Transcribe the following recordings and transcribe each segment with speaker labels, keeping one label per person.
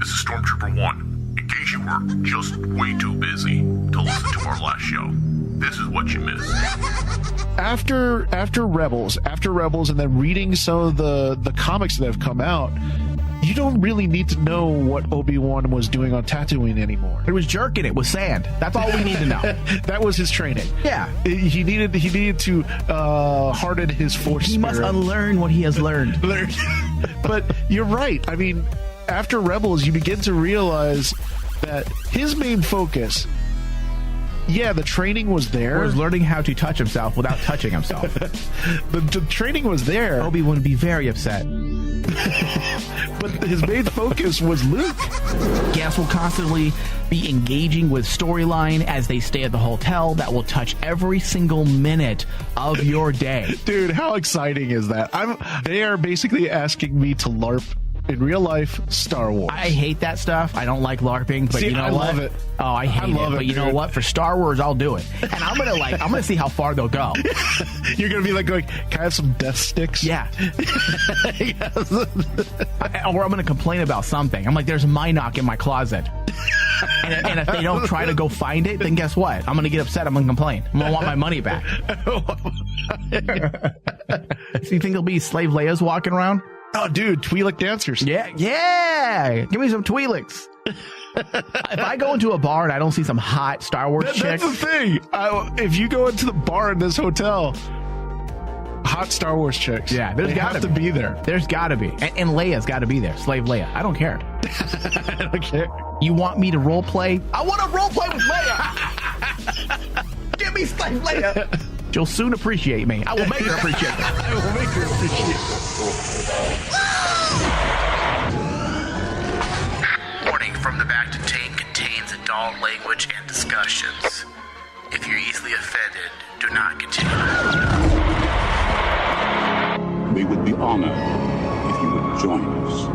Speaker 1: this is Stormtrooper 1. In case you were just way too busy to listen to our last show, this is what you missed.
Speaker 2: After Rebels, and then reading some of the comics that have come out, you don't really need to know what Obi-Wan was doing on Tatooine anymore.
Speaker 3: It was jerking it with sand. That's all we need to know.
Speaker 2: That was his training.
Speaker 3: Yeah.
Speaker 2: He needed to harden his force.
Speaker 3: He must unlearn what he has learned.
Speaker 2: But you're right. I mean, after Rebels, you begin to realize that his main focus, the training was there.
Speaker 3: Was learning how to touch himself without touching himself.
Speaker 2: The training was there.
Speaker 3: Obi-Wan would be very upset.
Speaker 2: But his main focus was Luke.
Speaker 3: Guests will constantly be engaging with storyline as they stay at the hotel that will touch every single minute of your day.
Speaker 2: Dude, how exciting is that? They are basically asking me to LARP in real life Star Wars.
Speaker 3: I hate that stuff. I don't like LARPing, but
Speaker 2: see,
Speaker 3: you know
Speaker 2: I
Speaker 3: what?
Speaker 2: love it.
Speaker 3: Oh, I hate it. But you know what? For Star Wars, I'll do it. And I'm gonna see how far they'll go.
Speaker 2: You're gonna be like going, can I have some death sticks?
Speaker 3: Yeah. Or I'm gonna complain about something. I'm like, there's Minoc in my closet. And if they don't try to go find it, then guess what? I'm gonna get upset. I'm gonna complain. I'm gonna want my money back. So you think there'll be slave Leias walking around?
Speaker 2: Oh, dude, Twi'lek dancers.
Speaker 3: Yeah. Give me some Twi'leks. If I go into a bar and I don't see some hot Star Wars chick.
Speaker 2: That's the thing. If you go into the bar in this hotel, hot Star Wars chicks.
Speaker 3: Yeah, there's got to
Speaker 2: be there.
Speaker 3: There's got to be. And Leia's got to be there. Slave Leia. I don't care.
Speaker 2: I don't care.
Speaker 3: You want me to role play? I want to role play with Leia. Give me Slave Leia. She'll soon appreciate me. I will make her appreciate me.
Speaker 2: I will make her appreciate me.
Speaker 4: Warning from the Bacta tank contains adult language and discussions. If you're easily offended, do not continue.
Speaker 5: We would be honored if you would join us.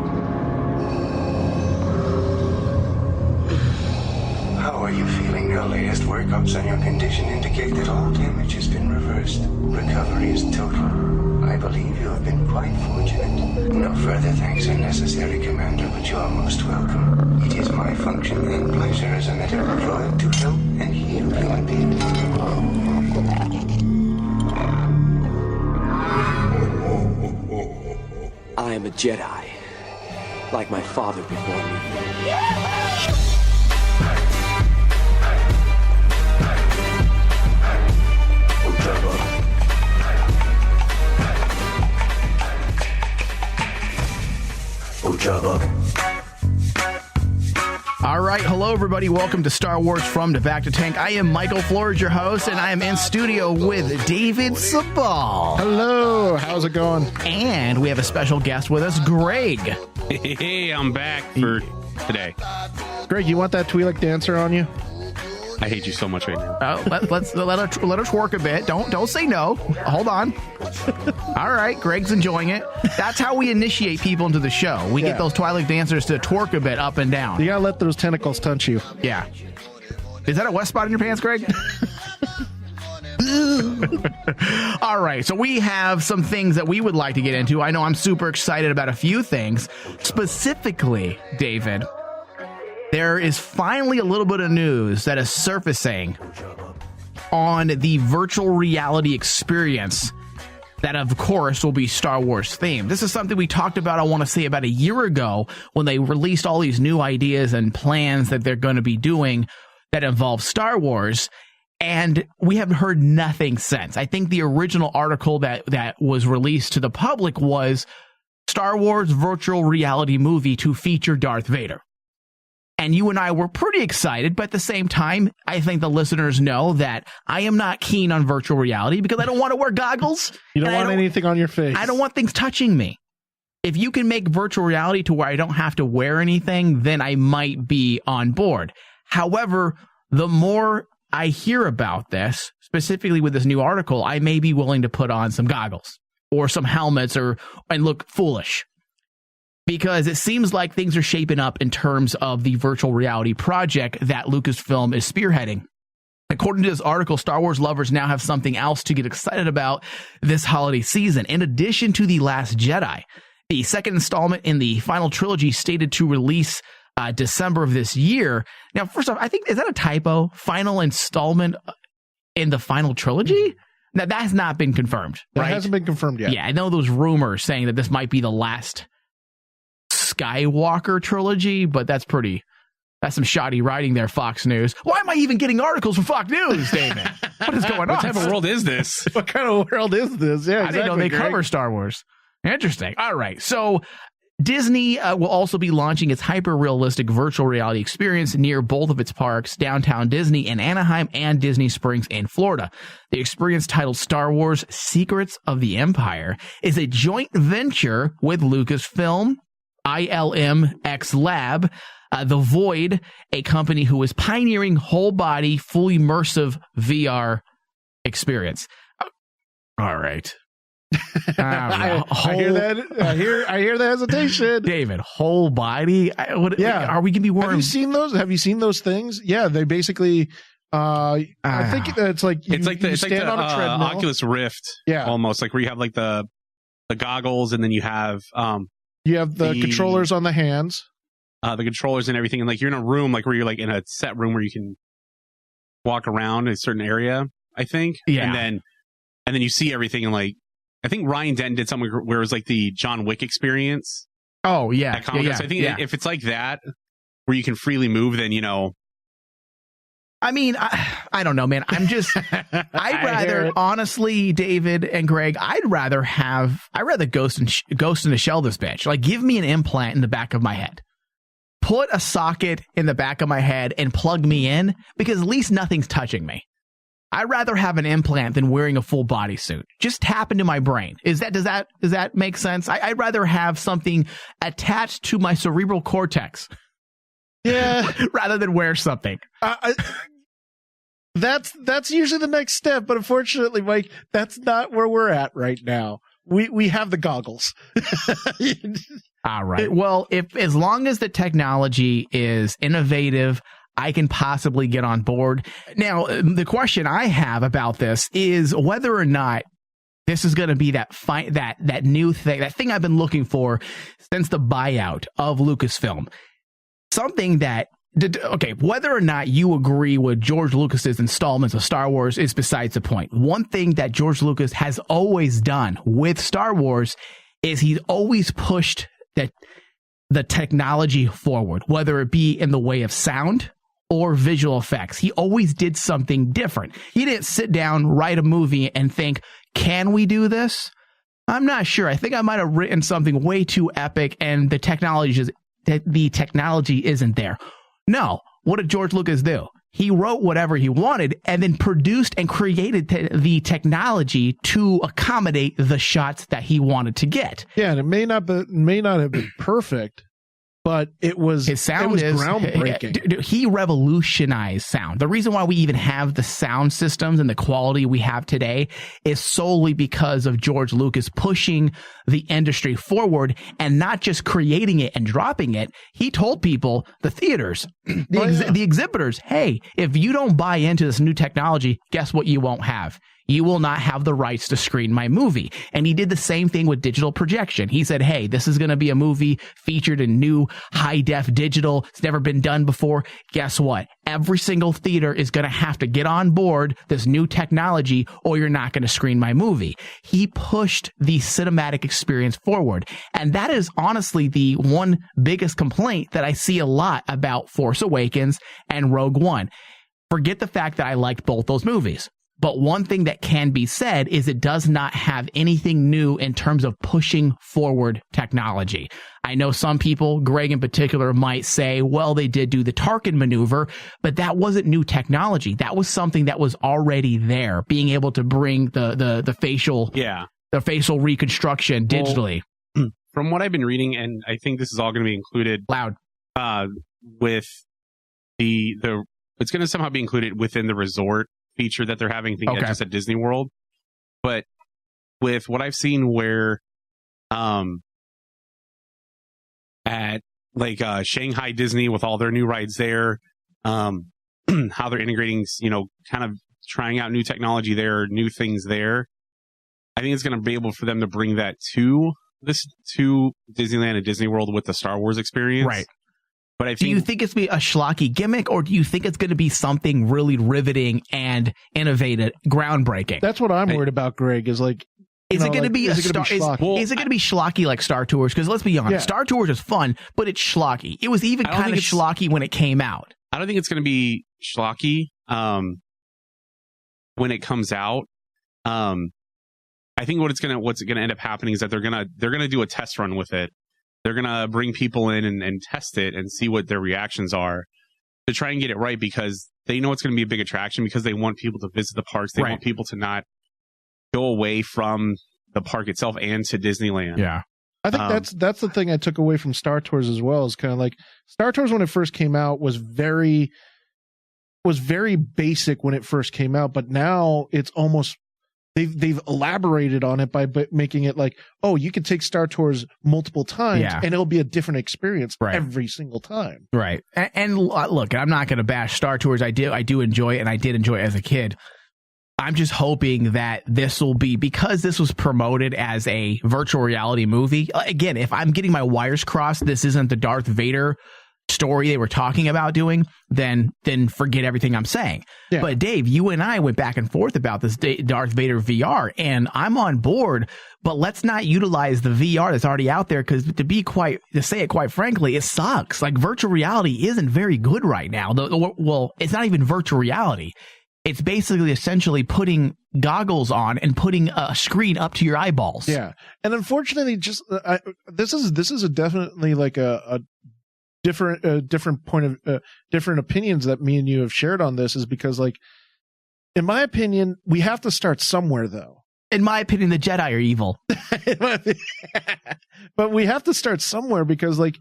Speaker 6: How are you feeling? Your latest workups on your condition indicate that all damage has been reversed. Recovery is total. I believe you have been quite fortunate. No further thanks are necessary, Commander, but you are most welcome. It is my function and pleasure as a medical droid to help and heal human beings.
Speaker 7: I am a Jedi, like my father before me.
Speaker 3: All right, hello everybody. Welcome to Star Wars from the Bacta Tank. I am Michael Flores, your host, and I am in studio with David Sabal.
Speaker 2: Hello, how's it going?
Speaker 3: And we have a special guest with us, Greg.
Speaker 8: Hey, I'm back for today.
Speaker 2: Greg, you want that Twi'lek dancer on you?
Speaker 8: I hate you so much right now.
Speaker 3: Let us work a bit. Don't say no. Hold on. All right, Greg's enjoying it. That's how we initiate people into the show. We get those Twi'lek dancers to twerk a bit up and down.
Speaker 2: You gotta let those tentacles touch you.
Speaker 3: Yeah. Is that a wet spot in your pants, Greg? All right, so we have some things that we would like to get into. I know I'm super excited about a few things. Specifically, David, there is finally a little bit of news that is surfacing on the virtual reality experience that, of course, will be Star Wars themed. This is something we talked about, I want to say, about a year ago when they released all these new ideas and plans that they're going to be doing that involve Star Wars. And we have heard nothing since. I think the original article that was released to the public was Star Wars virtual reality movie to feature Darth Vader. And you and I were pretty excited, but at the same time, I think the listeners know that I am not keen on virtual reality because I don't want to wear goggles.
Speaker 2: You don't want anything on your face.
Speaker 3: I don't want things touching me. If you can make virtual reality to where I don't have to wear anything, then I might be on board. However, the more I hear about this, specifically with this new article, I may be willing to put on some goggles or some helmets and look foolish. Because it seems like things are shaping up in terms of the virtual reality project that Lucasfilm is spearheading. According to this article, Star Wars lovers now have something else to get excited about this holiday season. In addition to The Last Jedi, the second installment in the final trilogy stated to release December of this year. Now, first off, I think, is that a typo? Final installment in the final trilogy? Now, that has not been confirmed,
Speaker 2: That
Speaker 3: right?
Speaker 2: hasn't been confirmed yet.
Speaker 3: Yeah, I know those rumors saying that this might be the last Skywalker trilogy, but that's some shoddy writing there, Fox News. Why am I even getting articles from Fox News, David? What is going on?
Speaker 8: What type of world is this?
Speaker 2: What kind of world is this? Yeah, exactly,
Speaker 3: I didn't know they
Speaker 2: Greg.
Speaker 3: cover Star Wars. Interesting. All right. So Disney will also be launching its hyper-realistic virtual reality experience near both of its parks, Downtown Disney in Anaheim and Disney Springs in Florida. The experience, titled Star Wars Secrets of the Empire, is a joint venture with Lucasfilm, ILM-X Lab, The Void, a company who is pioneering whole-body, full immersive VR experience. All right.
Speaker 2: I hear that. I hear the hesitation.
Speaker 3: David, whole body.
Speaker 2: Yeah.
Speaker 3: Are we gonna be wearing?
Speaker 2: Have you seen those things? Yeah, they basically. I think it's like you,
Speaker 8: It's like the
Speaker 2: stand on a treadmill.
Speaker 8: Oculus Rift.
Speaker 2: Yeah.
Speaker 8: Almost like where you have like the goggles, and then you have
Speaker 2: You have the controllers on the hands.
Speaker 8: the controllers and everything, and like you're in a room like where you're like in a set room where you can walk around a certain area, I think.
Speaker 3: Yeah.
Speaker 8: And then you see everything, and like I think Ryan Denton did something where it was like the John Wick experience.
Speaker 3: Oh yeah.
Speaker 8: At Comic-Con. So I think if it's like that where you can freely move, then
Speaker 3: I mean, I don't know, man. I'm just, I'd rather, honestly, David and Greg, I'd rather ghost in a shell this bitch. Like, give me an implant in the back of my head. Put a socket in the back of my head and plug me in, because at least nothing's touching me. I'd rather have an implant than wearing a full bodysuit. Just tap into my brain. Does that make sense? I'd rather have something attached to my cerebral cortex.
Speaker 2: Yeah.
Speaker 3: Rather than wear something.
Speaker 2: That's usually the next step, but unfortunately, Mike, that's not where we're at right now. We have the goggles.
Speaker 3: All right. Well, as long as the technology is innovative, I can possibly get on board. Now, the question I have about this is whether or not this is going to be that new thing, that thing I've been looking for since the buyout of Lucasfilm. Something that, whether or not you agree with George Lucas's installments of Star Wars is besides the point. One thing that George Lucas has always done with Star Wars is he's always pushed the technology forward, whether it be in the way of sound or visual effects. He always did something different. He didn't sit down, write a movie, and think, can we do this? I'm not sure. I think I might have written something way too epic, and the technology isn't there. No. What did George Lucas do? He wrote whatever he wanted and then produced and created the technology to accommodate the shots that he wanted to get.
Speaker 2: Yeah, and it may not have been perfect, but his sound is groundbreaking.
Speaker 3: He revolutionized sound. The reason why we even have the sound systems and the quality we have today is solely because of George Lucas pushing the industry forward and not just creating it and dropping it. He told people, the theaters, the exhibitors, hey, if you don't buy into this new technology, guess what you won't have? You will not have the rights to screen my movie. And he did the same thing with digital projection. He said, hey, this is going to be a movie featured in new high-def digital. It's never been done before. Guess what? Every single theater is going to have to get on board this new technology, or you're not going to screen my movie. He pushed the cinematic experience forward. And that is honestly the one biggest complaint that I see a lot about Force Awakens and Rogue One. Forget the fact that I liked both those movies. But one thing that can be said is it does not have anything new in terms of pushing forward technology. I know some people, Greg in particular, might say, well, they did do the Tarkin maneuver, but that wasn't new technology. That was something that was already there, being able to bring the facial reconstruction digitally.
Speaker 8: Well, from what I've been reading, and I think this is all going to be included with it's going to somehow be included within the resort feature that they're having, just at Disney World. But with what I've seen where at like Shanghai Disney with all their new rides there, how they're integrating, kind of trying out new technology there, new things there. I think it's going to be able for them to bring that to Disneyland and Disney World with the Star Wars experience.
Speaker 3: Right.
Speaker 8: But I
Speaker 3: Do you think it's be a schlocky gimmick, or do you think it's going to be something really riveting and innovative, groundbreaking?
Speaker 2: That's what I'm worried about, Greg, is like,
Speaker 3: is it going to be is it going to be schlocky like Star Tours? Because let's be honest, Star Tours is fun, but it's schlocky. It was even kind of schlocky when it came out.
Speaker 8: I don't think it's going to be schlocky when it comes out. I think what's going to end up happening is that they're going to do a test run with it. They're going to bring people in and test it and see what their reactions are to try and get it right, because they know it's going to be a big attraction, because they want people to visit the parks. They want people to not go away from the park itself and to Disneyland.
Speaker 2: Yeah. I think that's the thing I took away from Star Tours as well, is kind of like Star Tours when it first came out was very basic when it first came out, but now it's almost they've elaborated on it by making it like, oh, you can take Star Tours multiple times and it'll be a different experience every single time.
Speaker 3: Right. And look, I'm not going to bash Star Tours. I do enjoy it, and I did enjoy it as a kid. I'm just hoping that this will be, because this was promoted as a virtual reality movie. Again, if I'm getting my wires crossed, this isn't the Darth Vader story they were talking about doing, then forget everything I'm saying. Yeah. But Dave, you and I went back and forth about this Darth Vader VR, and I'm on board, but let's not utilize the VR that's already out there, because to say it quite frankly, it sucks. Like, virtual reality isn't very good right now. Well, it's not even virtual reality. It's basically essentially putting goggles on and putting a screen up to your eyeballs.
Speaker 2: Yeah. And unfortunately, just this is definitely like a different point of different opinions that me and you have shared on this, is because, like, in my opinion, we have to start somewhere, though.
Speaker 3: In my opinion, the Jedi are evil.
Speaker 2: But we have to start somewhere, because, like,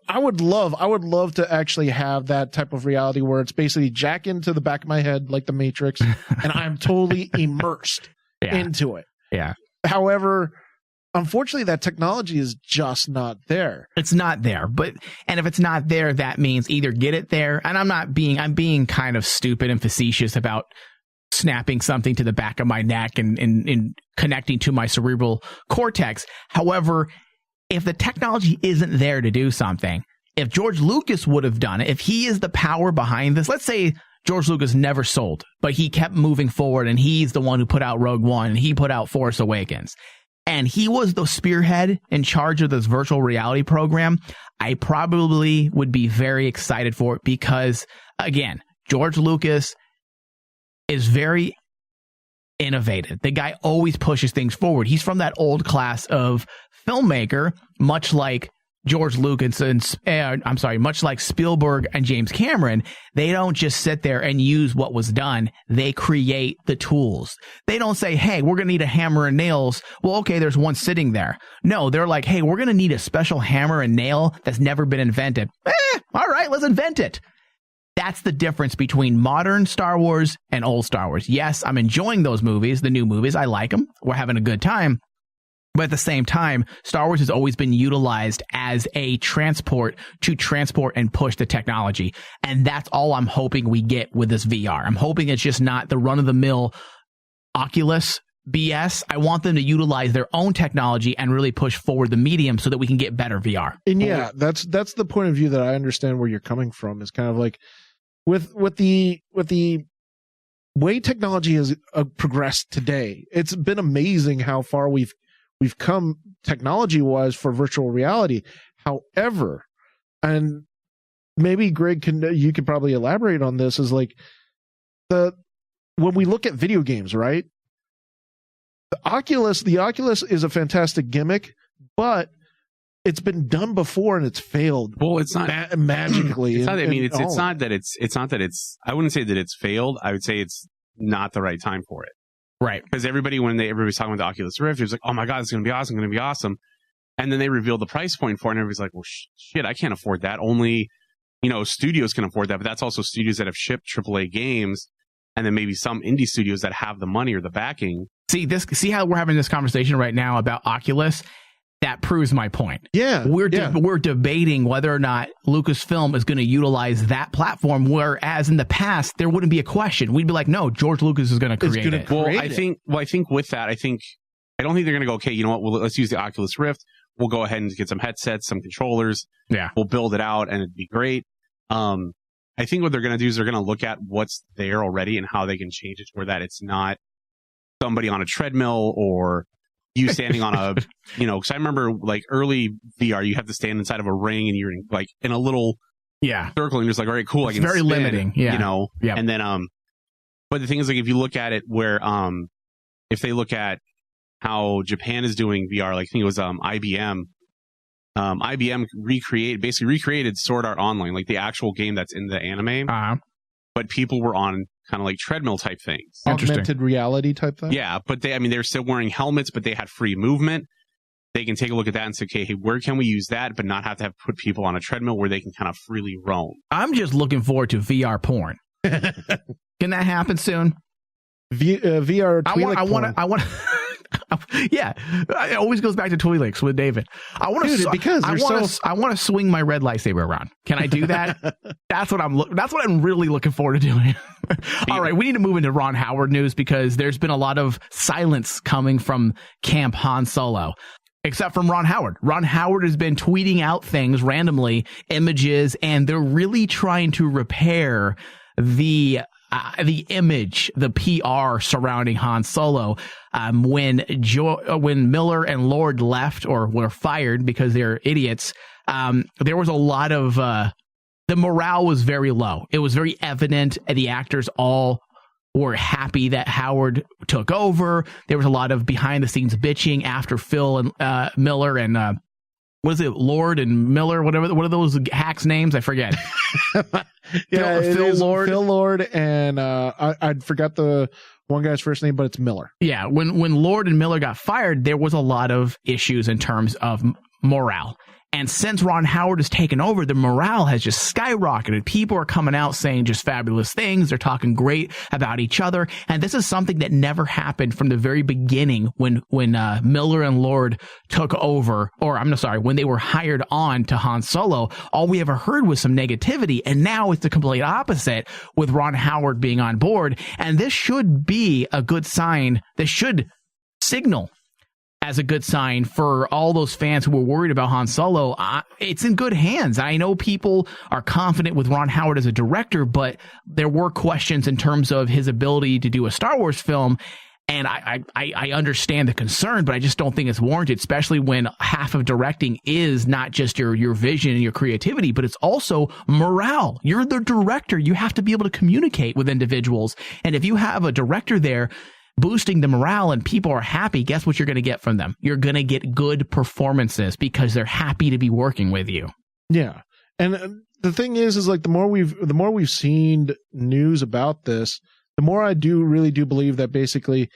Speaker 2: I would love to actually have that type of reality where it's basically jack into the back of my head like the Matrix and I'm totally immersed into it.
Speaker 3: Yeah.
Speaker 2: However, unfortunately, that technology is just not there.
Speaker 3: It's not there. And if it's not there, that means either get it there. And I'm being kind of stupid and facetious about snapping something to the back of my neck and connecting to my cerebral cortex. However, if the technology isn't there to do something, if George Lucas would have done it, if he is the power behind this, let's say George Lucas never sold, but he kept moving forward, and he's the one who put out Rogue One, and he put out Force Awakens, and he was the spearhead in charge of this virtual reality program, I probably would be very excited for it, because, again, George Lucas is very innovative. The guy always pushes things forward. He's from that old class of filmmaker, much like George Lucas much like Spielberg and James Cameron. They don't just sit there and use what was done. They create the tools. They don't say, hey, we're going to need a hammer and nails. Well, okay, there's one sitting there. No, they're like, hey, we're going to need a special hammer and nail that's never been invented. All right, let's invent it. That's the difference between modern Star Wars and old Star Wars. Yes, I'm enjoying those movies, the new movies. I like them. We're having a good time. But at the same time, Star Wars has always been utilized as a transport and push the technology. And that's all I'm hoping we get with this VR. I'm hoping it's just not the run-of-the-mill Oculus BS. I want them to utilize their own technology and really push forward the medium so that we can get better VR.
Speaker 2: And yeah, that's the point of view that I understand where you're coming from. Is kind of like with the way technology has progressed today. It's been amazing how far we've come technology-wise for virtual reality. However, and maybe Greg you can probably elaborate on this, is like when we look at video games, right? The Oculus is a fantastic gimmick, but it's been done before and it's failed.
Speaker 8: Well, it's not
Speaker 2: magically.
Speaker 8: It's not. I mean, it's not that it's. I wouldn't say that it's failed. I would say it's not the right time for it.
Speaker 3: Right.
Speaker 8: Because everybody's talking about the Oculus Rift, it was like, oh my God, it's going to be awesome. And then they revealed the price point for it, and everybody's like, well, shit, I can't afford that. Only, studios can afford that. But that's also studios that have shipped AAA games, and then maybe some indie studios that have the money or the backing.
Speaker 3: See how we're having this conversation right now about Oculus? That proves my point.
Speaker 2: Yeah.
Speaker 3: We're debating whether or not Lucasfilm is going to utilize that platform, whereas in the past, there wouldn't be a question. We'd be like, no, George Lucas is going to create it.
Speaker 8: I think with that, I don't think they're going to go, okay, you know what? Well, let's use the Oculus Rift. we'll go ahead and get some headsets, some controllers.
Speaker 3: Yeah.
Speaker 8: We'll build it out and it'd be great. I think what they're going to do is they're going to look at what's there already and how they can change it to where that it's not somebody on a treadmill or you standing on a, because I remember like early VR, you have to stand inside of a ring and you're in a little circle and you're just like, all right, cool.
Speaker 3: It's
Speaker 8: I can
Speaker 3: very
Speaker 8: spin,
Speaker 3: limiting. Yeah.
Speaker 8: And then, but the thing is, like, if you look at it where, if they look at how Japan is doing VR, like I think it was IBM. IBM recreated Sword Art Online, like the actual game that's in the anime. But people were on kind of like treadmill type things.
Speaker 2: Augmented reality type thing?
Speaker 8: Yeah, but they're still wearing helmets, but they had free movement. They can take a look at that and say, okay, hey, where can we use that, but not have to put people on a treadmill where they can kind of freely roam?
Speaker 3: I'm just looking forward to VR porn. Can that happen soon?
Speaker 2: VR
Speaker 3: I want yeah, it always goes back to Twi'leks with David. I want to swing my red lightsaber around. Can I do that? That's what I'm really looking forward to doing. All right, we need to move into Ron Howard news because there's been a lot of silence coming from Camp Han Solo. Except from Ron Howard. Ron Howard has been tweeting out things randomly, images, and they're really trying to repair the image, the PR surrounding Han Solo. When Miller and Lord left or were fired because they're idiots, there was a lot of the morale was very low. It was very evident. The actors all were happy that Howard took over. There was a lot of behind the scenes bitching after Phil and Miller and what is it, Lord and Miller, whatever. What are those hacks' names? I forget.
Speaker 2: Phil Lord, and I forgot the one guy's first name, but it's Miller.
Speaker 3: Yeah, when Lord and Miller got fired, there was a lot of issues in terms of morale. And since Ron Howard has taken over, the morale has just skyrocketed. People are coming out saying just fabulous things. They're talking great about each other. And this is something that never happened from the very beginning when Miller and Lord took over, or I'm sorry, when they were hired on to Han Solo. All we ever heard was some negativity. And now it's the complete opposite with Ron Howard being on board. And this should be a good sign. This should signal as a good sign for all those fans who were worried about Han Solo. It's in good hands. I know people are confident with Ron Howard as a director, but there were questions in terms of his ability to do a Star Wars film. And I understand the concern, but I just don't think it's warranted, especially when half of directing is not just your vision and your creativity, but it's also morale. You're the director. You have to be able to communicate with individuals. And if you have a director there boosting the morale and people are happy, guess what you're going to get from them? You're going to get good performances because they're happy to be working with you.
Speaker 2: Yeah. And the thing is like the more we've seen news about this, the more I really do believe that basically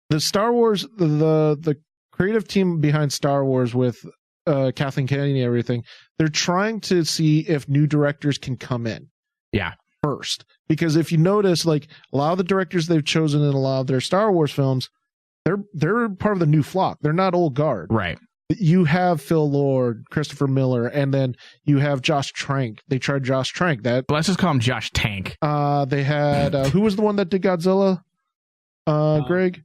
Speaker 2: the Star Wars, the creative team behind Star Wars with Kathleen Kennedy and everything, they're trying to see if new directors can come in.
Speaker 3: Yeah.
Speaker 2: First, because if you notice, like a lot of the directors they've chosen in a lot of their Star Wars films, they're part of the new flock. They're not old guard,
Speaker 3: right?
Speaker 2: You have Phil Lord, Christopher Miller, and then you have Josh Trank. They tried Josh Trank. Let's
Speaker 3: just call him Josh Tank.
Speaker 2: They had who was the one that did Godzilla? Greg.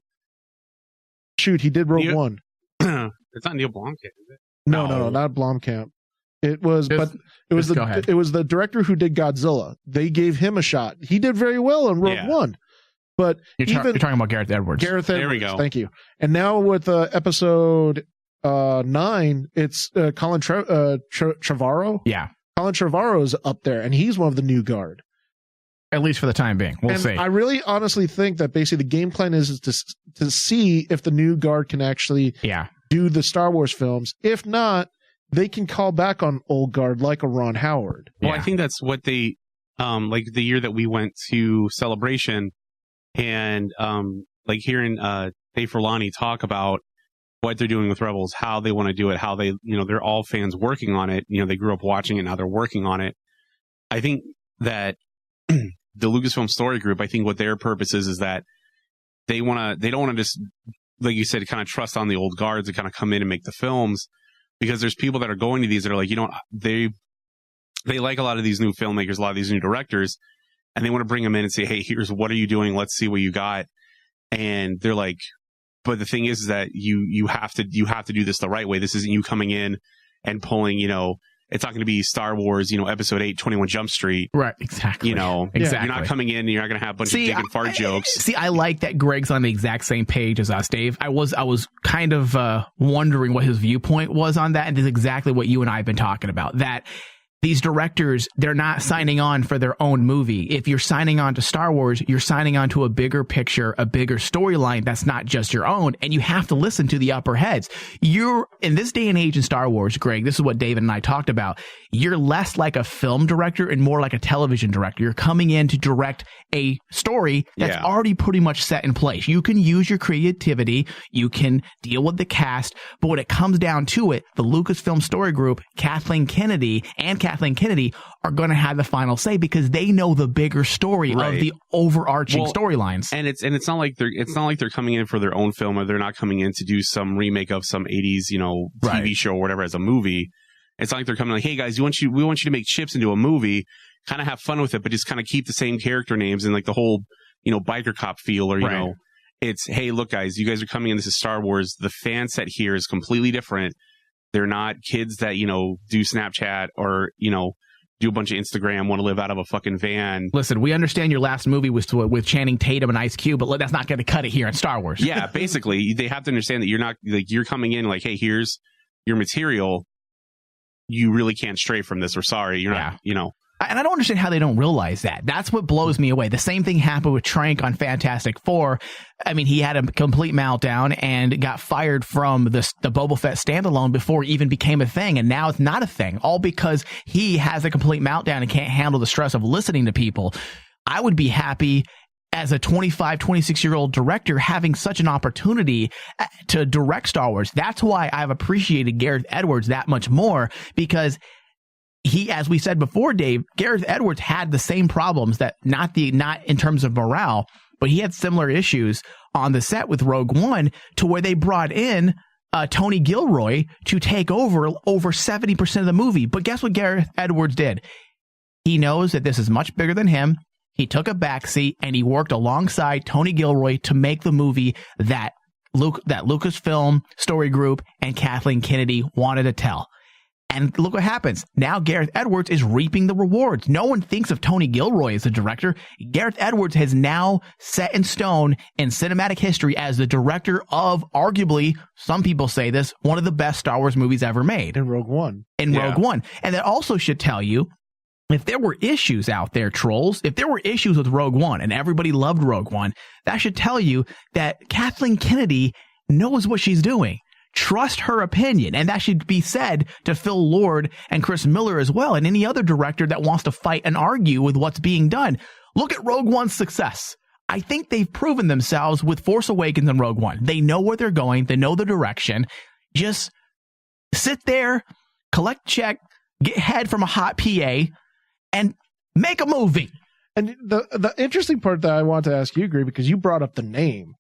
Speaker 2: Shoot, he did Rogue One.
Speaker 8: It's not Neil Blomkamp, is it?
Speaker 2: No, not Blomkamp. It was the director who did Godzilla. They gave him a shot. He did very well in Rogue One. But
Speaker 3: you're talking about Gareth Edwards.
Speaker 2: There we go. Thank you. And now with episode 9, it's Colin Trevorrow.
Speaker 3: Yeah,
Speaker 2: Colin Trevorrow's up there, and he's one of the new guard.
Speaker 3: At least for the time being, we'll see.
Speaker 2: I really honestly think that basically the game plan is to see if the new guard can actually do the Star Wars films. If not, they can call back on old guard like a Ron Howard.
Speaker 8: Well, I think that's what they, like the year that we went to Celebration and like hearing Dave Filoni talk about what they're doing with Rebels, how they want to do it, how they, they're all fans working on it. They grew up watching it, now they're working on it. I think that the Lucasfilm Story Group, I think what their purpose is that they don't want to just, like you said, kind of trust on the old guards to kind of come in and make the films. Because there's people that are going to these that are like, they like a lot of these new filmmakers, a lot of these new directors, and they want to bring them in and say, hey, what are you doing? Let's see what you got. And they're like, But the thing is that you have to do this the right way. This isn't you coming in and pulling, it's not going to be Star Wars, episode 8, 21 Jump Street.
Speaker 3: Right. Exactly.
Speaker 8: Exactly. You're not coming in and you're not going to have a bunch of dick and fart jokes.
Speaker 3: See, I like that Greg's on the exact same page as us, Dave. I was kind of wondering what his viewpoint was on that, and it's exactly what you and I have been talking about. That these directors, they're not signing on for their own movie. If you're signing on to Star Wars, you're signing on to a bigger picture, a bigger storyline that's not just your own, and you have to listen to the upper heads. You're, in this day and age in Star Wars, Greg, this is what David and I talked about, you're less like a film director and more like a television director. You're coming in to direct a story that's already pretty much set in place. You can use your creativity, you can deal with the cast, but when it comes down to it, the Lucasfilm Story Group, Kathleen Kennedy are going to have the final say because they know the bigger story of the overarching storylines.
Speaker 8: And it's not like they're coming in for their own film, or they're not coming in to do some remake of some 80s, TV show or whatever as a movie. It's not like they're coming like, hey guys, we want you to make Chips into a movie, kind of have fun with it, but just kind of keep the same character names and like the whole, biker cop feel, or, it's, hey, look guys, you guys are coming in. This is Star Wars. The fan set here is completely different. They're not kids that, do Snapchat or, do a bunch of Instagram, want to live out of a fucking van.
Speaker 3: Listen, we understand your last movie was with Channing Tatum and Ice Cube, but that's not going to cut it here in Star Wars.
Speaker 8: Yeah, basically, they have to understand that you're not, like, you're coming in like, hey, here's your material. You really can't stray from this. We're sorry. You're not,
Speaker 3: And I don't understand how they don't realize that. That's what blows me away. The same thing happened with Trank on Fantastic Four. I mean, he had a complete meltdown and got fired from the Boba Fett standalone before it even became a thing. And now it's not a thing, all because he has a complete meltdown and can't handle the stress of listening to people. I would be happy as a 25, 26-year-old director having such an opportunity to direct Star Wars. That's why I've appreciated Gareth Edwards that much more, because he, as we said before, Dave, Gareth Edwards had the same problems, that not in terms of morale, but he had similar issues on the set with Rogue One, to where they brought in Tony Gilroy to take over 70% of the movie. But guess what Gareth Edwards did? He knows that this is much bigger than him. He took a backseat and he worked alongside Tony Gilroy to make the movie that Lucasfilm Story Group and Kathleen Kennedy wanted to tell. And look what happens. Now Gareth Edwards is reaping the rewards. No one thinks of Tony Gilroy as a director. Gareth Edwards has now set in stone in cinematic history as the director of, arguably, some people say this, one of the best Star Wars movies ever made.
Speaker 2: In Rogue One.
Speaker 3: Rogue One. And that also should tell you, if there were issues out there, trolls, if there were issues with Rogue One and everybody loved Rogue One, that should tell you that Kathleen Kennedy knows what she's doing. Trust her opinion. And that should be said to Phil Lord and Chris Miller as well, and any other director that wants to fight and argue with what's being done. Look at Rogue One's success. I think they've proven themselves with Force Awakens and Rogue One. They know where they're going. They know the direction. Just sit there, collect check, get head from a hot PA, and make a movie.
Speaker 2: And the interesting part that I want to ask you, Greg, because you brought up the name,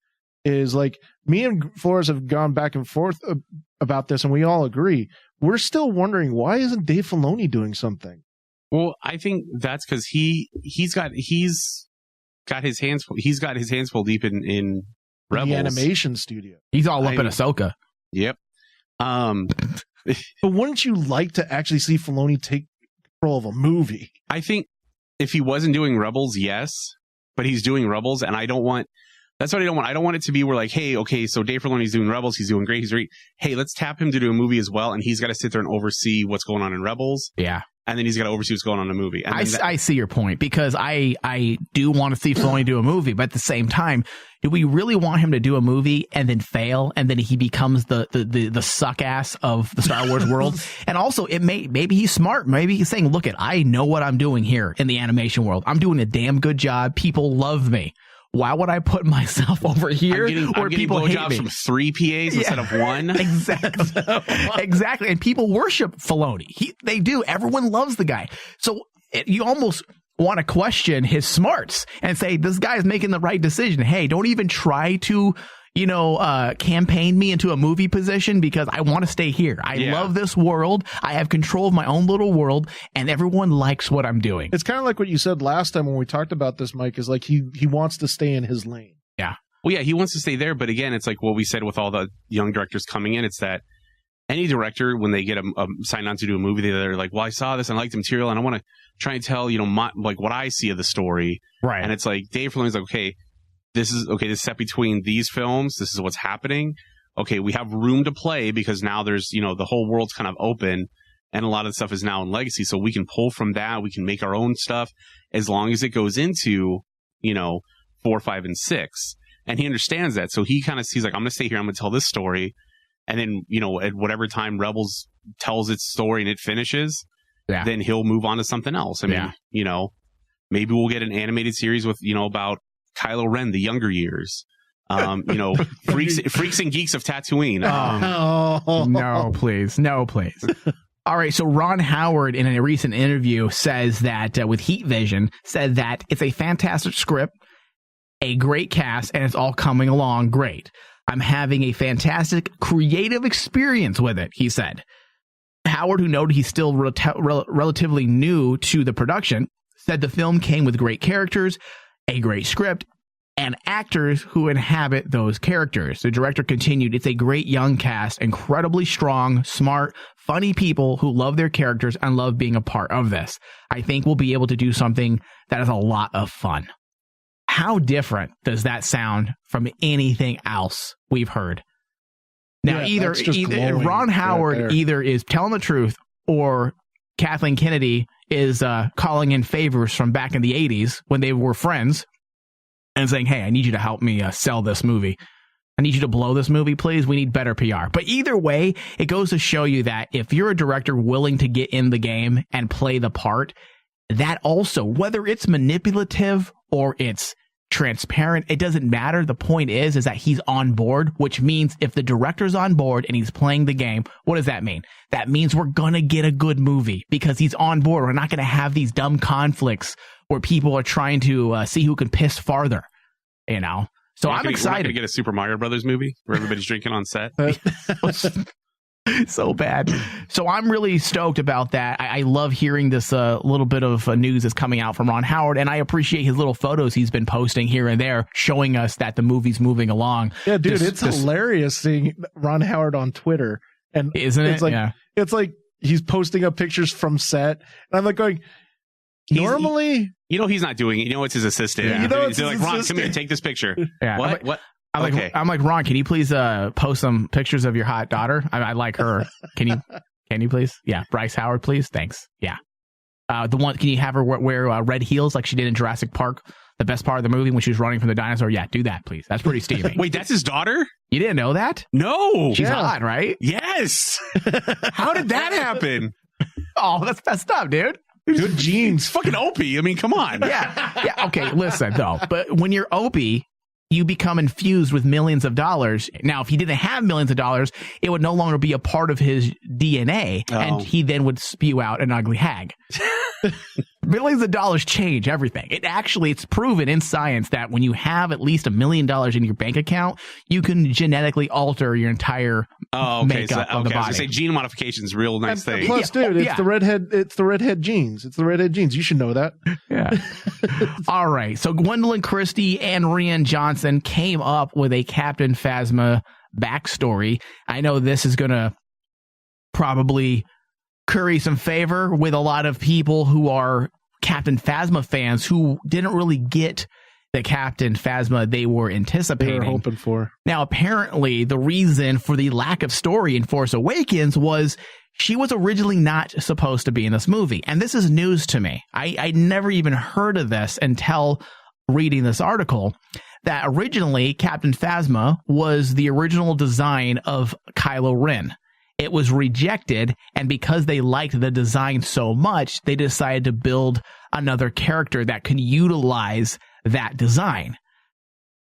Speaker 2: is like, me and Flores have gone back and forth about this, and we all agree. We're still wondering, why isn't Dave Filoni doing something?
Speaker 8: Well, I think that's because he's got his hands full deep in Rebels.
Speaker 2: The animation studio.
Speaker 3: He's all up in Ahsoka.
Speaker 8: Yep.
Speaker 2: But wouldn't you like to actually see Filoni take control of a movie?
Speaker 8: I think if he wasn't doing Rebels, yes, but he's doing Rebels, and that's what I don't want. I don't want it to be where, like, hey, okay, so Dave Filoni's doing Rebels, he's doing great, he's great. Hey, let's tap him to do a movie as well, and he's got to sit there and oversee what's going on in Rebels.
Speaker 3: Yeah. And
Speaker 8: then he's got to oversee what's going on in the movie. And
Speaker 3: I see your point, because I do want to see Filoni do a movie, but at the same time, do we really want him to do a movie and then fail, and then he becomes the suck ass of the Star Wars world? And also, maybe he's smart. Maybe he's saying, look, I know what I'm doing here in the animation world. I'm doing a damn good job. People love me. Why would I put myself over here where people hate me?
Speaker 8: From 3 PAs instead of 1.
Speaker 3: Exactly. Exactly. And people worship Filoni. They do. Everyone loves the guy. So you almost want to question his smarts and say, this guy is making the right decision. Hey, don't even try to, campaign me into a movie position, because I want to stay here. I love this world. I have control of my own little world, and everyone likes what I'm doing.
Speaker 2: It's kind of like what you said last time when we talked about this, Mike, is like he wants to stay in his lane.
Speaker 3: Yeah.
Speaker 8: Well, yeah, he wants to stay there, but again, it's like what we said with all the young directors coming in. It's that any director, when they get signed on to do a movie, they're like, well, I saw this and I like the material and I want to try and tell, like what I see of the story.
Speaker 3: Right.
Speaker 8: And it's like, Dave Filoni's like, okay, this is set between these films. This is what's happening. Okay, we have room to play because now there's, the whole world's kind of open and a lot of the stuff is now in legacy. So we can pull from that. We can make our own stuff as long as it goes into, 4, 5, and 6. And he understands that. So he kind of sees like, I'm going to stay here. I'm going to tell this story. And then, at whatever time Rebels tells its story and it finishes, then he'll move on to something else. I mean, maybe we'll get an animated series with, about Kylo Ren, the younger years. Freaks and geeks of Tatooine.
Speaker 3: No, please. No, please. All right. So Ron Howard, in a recent interview, says that with Heat Vision, said that it's a fantastic script, a great cast, and it's all coming along great. I'm having a fantastic creative experience with it, he said. Howard, who noted he's still relatively new to the production, said the film came with great characters, a great script, and actors who inhabit those characters. The director continued, it's a great young cast, incredibly strong, smart, funny people who love their characters and love being a part of this. I think we'll be able to do something that is a lot of fun. How different does that sound from anything else we've heard? Now, either Ron Howard either is telling the truth or Kathleen Kennedy is calling in favors from back in the 80s when they were friends and saying, hey, I need you to help me sell this movie. I need you to blow this movie, please. We need better PR. But either way, it goes to show you that if you're a director willing to get in the game and play the part, that also, whether it's manipulative or it's transparent, it doesn't matter. The point is that he's on board, which means if the director's on board and he's playing the game, what does that mean? That means we're going to get a good movie because he's on board. We're not going to have these dumb conflicts where people are trying to see who can piss farther, So I'm excited. We're not going to get
Speaker 8: a Super Mario Brothers movie where everybody's drinking on set.
Speaker 3: So bad. So I'm really stoked about that. I love hearing this little bit of news that's coming out from Ron Howard, and I appreciate his little photos he's been posting here and there, showing us that the movie's moving along.
Speaker 2: Yeah, dude, it's hilarious seeing Ron Howard on Twitter, and
Speaker 3: isn't it?
Speaker 2: It's like he's posting up pictures from set, and I'm like going. Normally,
Speaker 8: he's not doing it. It's his assistant.
Speaker 2: Yeah.
Speaker 8: They're like, Ron, come here, take this picture.
Speaker 3: Yeah.
Speaker 8: What?
Speaker 3: I'm like, Ron, can you please post some pictures of your hot daughter? I like her. Can you please? Yeah. Bryce Howard, please. Thanks. Yeah. The one, can you have her wear red heels like she did in Jurassic Park, the best part of the movie when she was running from the dinosaur? Yeah, do that, please. That's pretty steamy.
Speaker 8: Wait, that's his daughter?
Speaker 3: You didn't know that?
Speaker 8: No.
Speaker 3: She's hot, right?
Speaker 8: Yes. How did that happen?
Speaker 3: Oh, that's messed up, dude.
Speaker 2: Good genes.
Speaker 8: Fucking Opie. I mean, come on.
Speaker 3: Yeah. Okay, listen, though. But when you're Opie, you become infused with millions of dollars. Now, if he didn't have millions of dollars, it would no longer be a part of his DNA, and he then would spew out an ugly hag. Millions of dollars change everything. It's proven in science that when you have at least $1 million in your bank account, you can genetically alter your entire makeup of the body. I was gonna
Speaker 8: say gene modification is a real nice thing.
Speaker 2: Plus, dude, it's the redhead genes. It's the redhead genes. You should know that.
Speaker 3: Yeah. All right. So Gwendolyn Christie and Rian Johnson came up with a Captain Phasma backstory. I know this is gonna probably curry some favor with a lot of people who are Captain Phasma fans who didn't really get the Captain Phasma they were anticipating.
Speaker 2: They were hoping for.
Speaker 3: Now, apparently, the reason for the lack of story in Force Awakens was she was originally not supposed to be in this movie. And this is news to me. I never even heard of this until reading this article, that originally Captain Phasma was the original design of Kylo Ren. It was rejected, and because they liked the design so much, they decided to build another character that can utilize that design.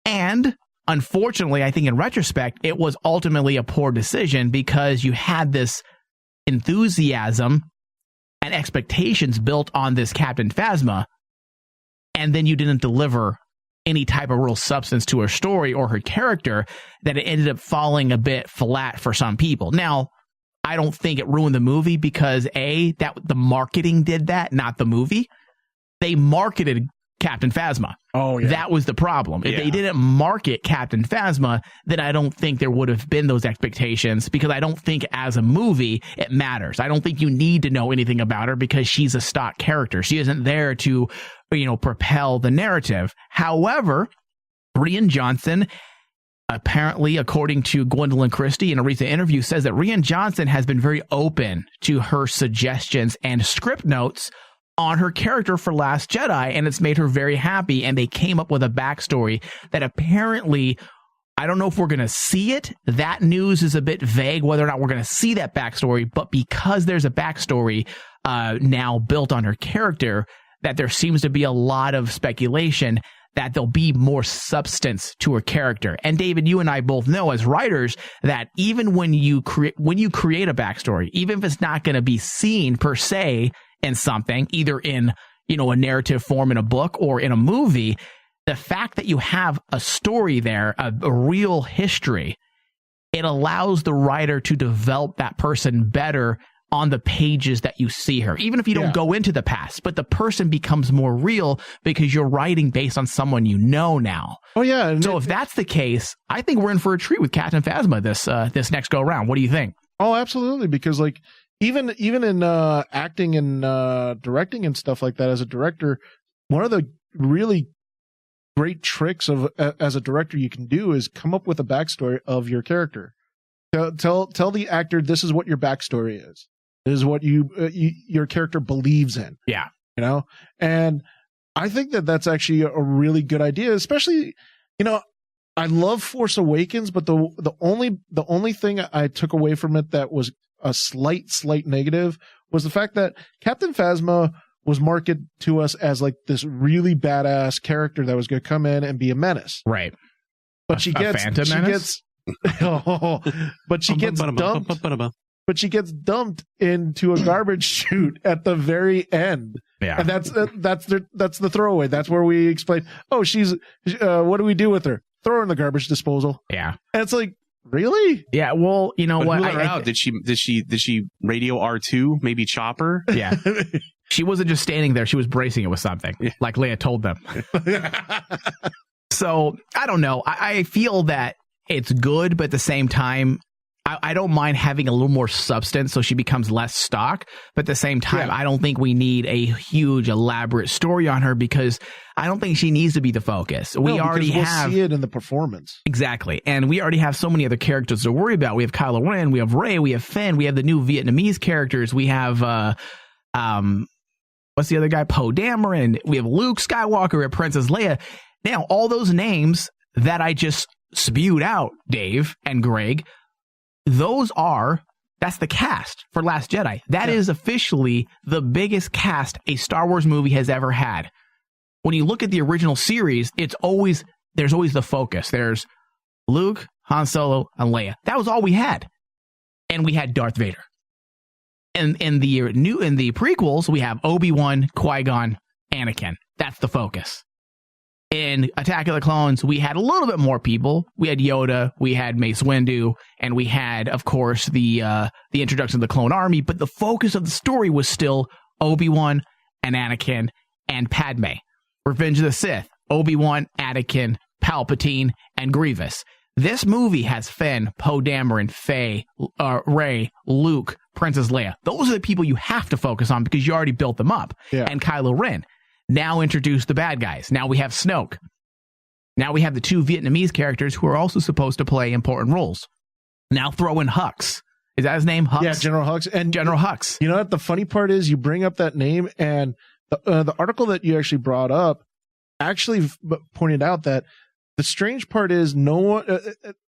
Speaker 3: And unfortunately, I think in retrospect, it was ultimately a poor decision because you had this enthusiasm and expectations built on this Captain Phasma, and then you didn't deliver any type of real substance to her story or her character, that it ended up falling a bit flat for some people. Now, I don't think it ruined the movie because that the marketing did that, not the movie. They marketed Captain Phasma.
Speaker 2: Oh, yeah.
Speaker 3: That was the problem. If
Speaker 8: Yeah.
Speaker 3: they didn't market Captain Phasma, then I don't think there would have been those expectations, because I don't think as a movie it matters. I don't think you need to know anything about her because she's a stock character. She isn't there to, propel the narrative. However, Rian Johnson, apparently, according to Gwendolyn Christie in a recent interview, says that Rian Johnson has been very open to her suggestions and script notes on her character for Last Jedi, and it's made her very happy. And they came up with a backstory that apparently, I don't know if we're going to see it. That news is a bit vague whether or not we're going to see that backstory, but because there's a backstory now built on her character, that there seems to be a lot of speculation that there'll be more substance to her character. And David, you and I both know as writers that even when you create a backstory, even if it's not going to be seen per se in something, either in, a narrative form in a book or in a movie, the fact that you have a story there, a real history, it allows the writer to develop that person better on the pages that you see her, even if you don't go into the past, but the person becomes more real because you're writing based on someone you know now.
Speaker 2: Oh yeah. And
Speaker 3: so if that's the case, I think we're in for a treat with Captain Phasma this next go around. What do you think?
Speaker 2: Oh, absolutely. Because like even in acting and directing and stuff like that, as a director, one of the really great tricks of as a director you can do is come up with a backstory of your character. Tell the actor this is what your backstory is. This is what your character believes in.
Speaker 3: Yeah.
Speaker 2: And I think that that's actually a really good idea, especially, I love Force Awakens, but the only thing I took away from it that was a slight negative was the fact that Captain Phasma was marketed to us as like this really badass character that was going to come in and be a menace.
Speaker 3: Right.
Speaker 2: But she gets dumped into a garbage chute at the very end.
Speaker 3: Yeah.
Speaker 2: And that's the throwaway. That's where we explain, she's what do we do with her? Throw her in the garbage disposal.
Speaker 3: Yeah.
Speaker 2: And it's like, really?
Speaker 3: Yeah, well, you know
Speaker 8: but
Speaker 3: what?
Speaker 8: Who let her out? Did she radio R2? Maybe Chopper?
Speaker 3: Yeah. She wasn't just standing there, she was bracing it with something, like Leia told them. So, I don't know. I feel that it's good, but at the same time, I don't mind having a little more substance so she becomes less stock. But at the same time, I don't think we need a huge, elaborate story on her because I don't think she needs to be the focus. We already have...
Speaker 2: see it in the performance.
Speaker 3: Exactly. And we already have so many other characters to worry about. We have Kylo Ren, we have Rey, we have Finn, we have the new Vietnamese characters, we have... what's the other guy? Poe Dameron. We have Luke Skywalker, we have Princess Leia. Now, all those names that I just spewed out, Dave and Greg, that's the cast for Last Jedi. That is officially the biggest cast a Star Wars movie has ever had. When you look at the original series, there's always the focus. There's Luke, Han Solo, and Leia. That was all we had. And we had Darth Vader. And in the prequels, we have Obi-Wan, Qui-Gon, Anakin. That's the focus. In Attack of the Clones, we had a little bit more people. We had Yoda, we had Mace Windu, and we had, of course, the introduction of the Clone Army. But the focus of the story was still Obi-Wan and Anakin and Padme. Revenge of the Sith, Obi-Wan, Anakin, Palpatine, and Grievous. This movie has Finn, Poe Dameron, Rey, Luke, Princess Leia. Those are the people you have to focus on because you already built them up.
Speaker 2: Yeah.
Speaker 3: And Kylo Ren. Now introduce the bad guys. Now we have Snoke. Now we have the two Vietnamese characters who are also supposed to play important roles. Now throw in Hux. Is that his name? Hux?
Speaker 2: Yeah, General Hux. And
Speaker 3: General Hux.
Speaker 2: You know what? The funny part is you bring up that name, and the article that you actually brought up actually pointed out that the strange part is no one,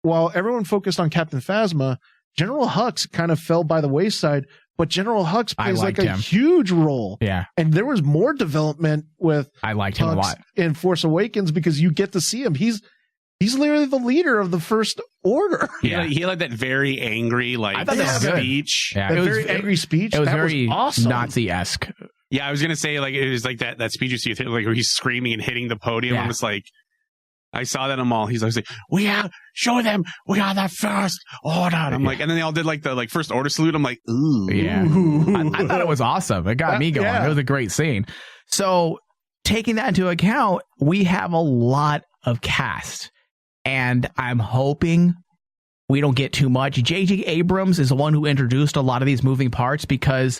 Speaker 2: while everyone focused on Captain Phasma, General Hux kind of fell by the wayside. But General Hux plays like a huge role.
Speaker 3: Yeah.
Speaker 2: And there was more development with
Speaker 3: I liked him a lot
Speaker 2: in Force Awakens because you get to see him. He's literally the leader of the First Order.
Speaker 8: Yeah. He had that very angry, speech.
Speaker 3: Yeah.
Speaker 2: That very angry speech.
Speaker 3: It was
Speaker 2: that
Speaker 3: very
Speaker 2: was awesome.
Speaker 3: Nazi-esque.
Speaker 8: Yeah, I was gonna say it was like that speech you see like where he's screaming and hitting the podium.
Speaker 3: Yeah.
Speaker 8: I'm just like, I saw that in a mall. He's like, show them we are the First Order. And I'm like, and then they all did the First Order salute. I'm like, ooh.
Speaker 3: Yeah. I thought it was awesome. It got me going.
Speaker 2: Yeah.
Speaker 3: It was a great scene. So taking that into account, we have a lot of cast, and I'm hoping we don't get too much. J.J. Abrams is the one who introduced a lot of these moving parts because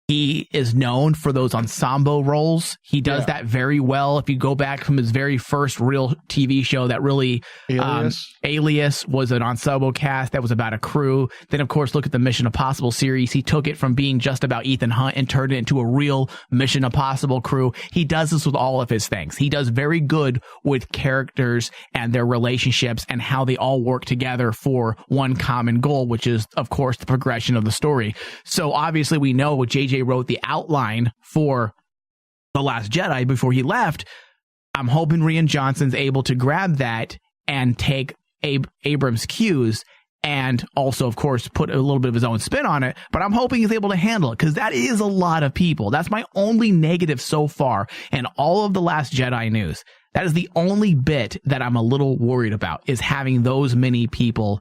Speaker 3: he is known for those ensemble roles. He does that very well. If you go back from his very first real TV show that really, Alias was an ensemble cast that was about a crew. Then, of course, look at the Mission Impossible series. He took it from being just about Ethan Hunt and turned it into a real Mission Impossible crew. He does this with all of his things. He does very good with characters and their relationships and how they all work together for one common goal, which is, of course, the progression of the story. So obviously we know what JJ wrote the outline for The Last Jedi before he left. I'm hoping Rian Johnson's able to grab that and take Abrams' cues and also, of course, put a little bit of his own spin on it. But I'm hoping he's able to handle it because that is a lot of people. That's my only negative so far in all of The Last Jedi news. That is the only bit that I'm a little worried about, is having those many people,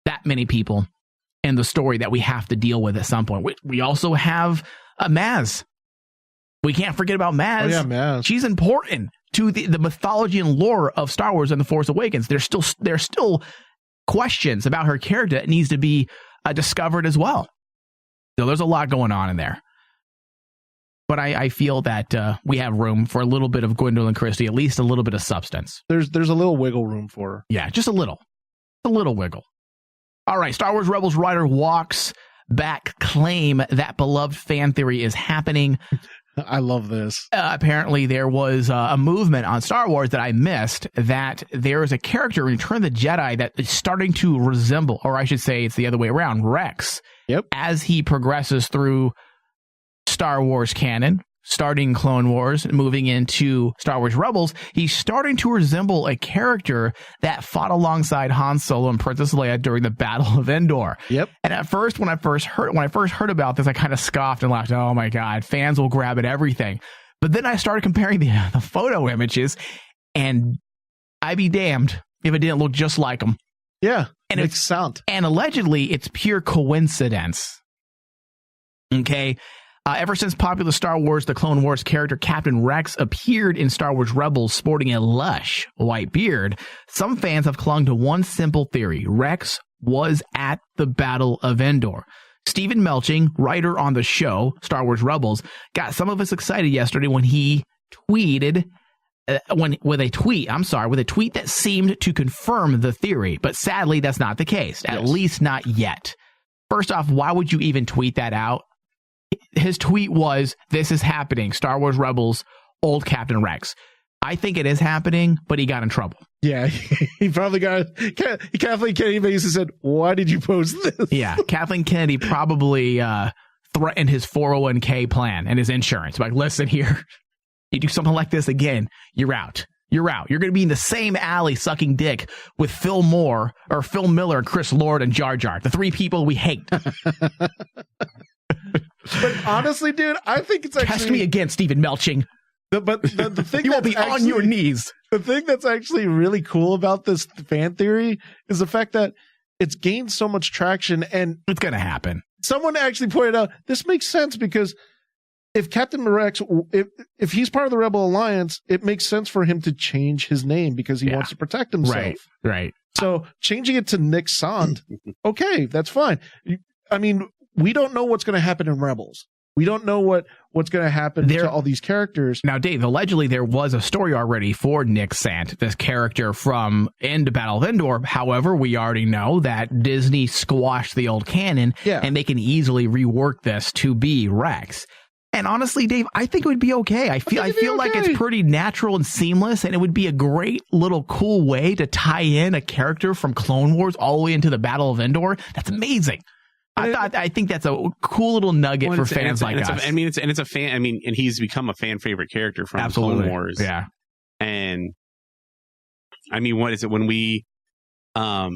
Speaker 3: that many people in the story that we have to deal with at some point. We also have Maz. We can't forget about Maz.
Speaker 2: Oh, yeah, Maz. She's
Speaker 3: important to the mythology and lore of Star Wars and The Force Awakens. There's still questions about her character that needs to be discovered as well. So there's a lot going on in there. But I feel that we have room for a little bit of Gwendolyn Christie, at least a little bit of substance.
Speaker 2: There's a little wiggle room for her.
Speaker 3: Yeah, just a little wiggle. All right, Star Wars Rebels writer walks back claim that beloved fan theory is happening.
Speaker 2: I love this.
Speaker 3: Apparently, there was a movement on Star Wars that I missed, that there is a character in Return of the Jedi that is starting to resemble, or I should say it's the other way around, Rex.
Speaker 2: Yep.
Speaker 3: As he progresses through Star Wars canon, starting Clone Wars, moving into Star Wars Rebels, he's starting to resemble a character that fought alongside Han Solo and Princess Leia during the Battle of Endor.
Speaker 2: Yep.
Speaker 3: And at first, when I first heard about this, I kind of scoffed and laughed. Oh my God, fans will grab at everything. But then I started comparing the photo images, and I'd be damned if it didn't look just like him.
Speaker 2: Yeah,
Speaker 3: and
Speaker 2: makes sound.
Speaker 3: And allegedly, it's pure coincidence. Okay. Ever since popular Star Wars The Clone Wars character Captain Rex appeared in Star Wars Rebels sporting a lush white beard, some fans have clung to one simple theory. Rex was at the Battle of Endor. Stephen Melching, writer on the show Star Wars Rebels, got some of us excited yesterday when he tweeted with a tweet that seemed to confirm the theory, but sadly that's not the case, at least not yet. First off, why would you even tweet that out? His tweet was, "This is happening, Star Wars Rebels, old Captain Rex." I think it is happening, but he got in trouble.
Speaker 2: Yeah, he probably got Kathleen Kennedy basically said, "Why did you post this?"
Speaker 3: Yeah, Kathleen Kennedy probably threatened his 401k plan and his insurance. Like, listen here, you do something like this again, you're out. You're out. You're going to be in the same alley sucking dick with Phil Miller, and Chris Lord and Jar Jar, the three people we hate.
Speaker 2: But honestly, dude, I think it's actually...
Speaker 3: Test me again, Stephen Melching.
Speaker 2: But the thing
Speaker 3: you will be on your knees.
Speaker 2: The thing that's actually really cool about this fan theory is the fact that it's gained so much traction, and
Speaker 3: it's going to happen.
Speaker 2: Someone actually pointed out, this makes sense because if Captain Rex, if he's part of the Rebel Alliance, it makes sense for him to change his name because he wants to protect himself.
Speaker 3: Right.
Speaker 2: So changing it to Nick Sand, okay, that's fine. I mean, we don't know what's going to happen in Rebels. We don't know what's going to happen to all these characters.
Speaker 3: Now, Dave, allegedly there was a story already for Nick Sant, this character from End Battle of Endor. However, we already know that Disney squashed the old canon, and they can easily rework this to be Rex. And honestly, Dave, I think it would be okay. I feel like it's pretty natural and seamless, and it would be a great little cool way to tie in a character from Clone Wars all the way into the Battle of Endor. That's amazing. I think that's a cool little nugget for fans like us.
Speaker 8: And he's become a fan favorite character from Clone Wars.
Speaker 3: Yeah.
Speaker 8: And I mean, what is it when we, fuck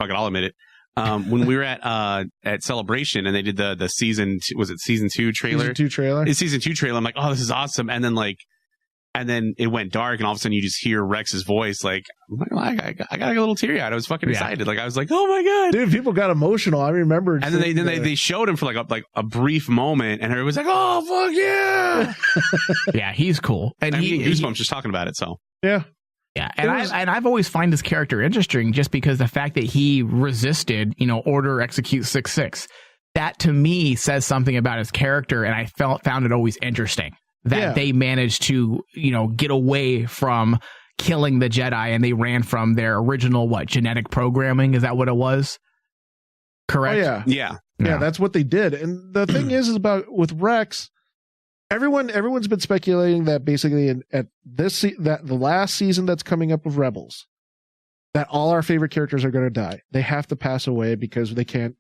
Speaker 8: it, I'll admit it. When we were at Celebration and they did the season 2 trailer?
Speaker 2: Season 2 trailer?
Speaker 8: It's season 2 trailer. I'm like, oh, this is awesome. And then like And then it went dark, and all of a sudden you just hear Rex's voice. Like, I got a little teary eyed. I was fucking excited. Like, I was like, oh my god,
Speaker 2: dude! People got emotional. I remember.
Speaker 8: And then they showed him for like a brief moment, and everybody was like, oh fuck yeah,
Speaker 3: yeah, he's cool. And
Speaker 8: I'm getting goosebumps just talking about it. So
Speaker 2: yeah.
Speaker 3: Yeah, and I've always find this character interesting just because the fact that he resisted, Order Execute 66. That to me says something about his character, and I found it always interesting that they managed to, get away from killing the Jedi, and they ran from their original genetic programming. Is that what it was? Correct.
Speaker 2: Oh,
Speaker 8: yeah.
Speaker 2: That's what they did. And the thing is with Rex, everyone's been speculating that basically at the last season that's coming up of Rebels, that all our favorite characters are going to die. They have to pass away because they can't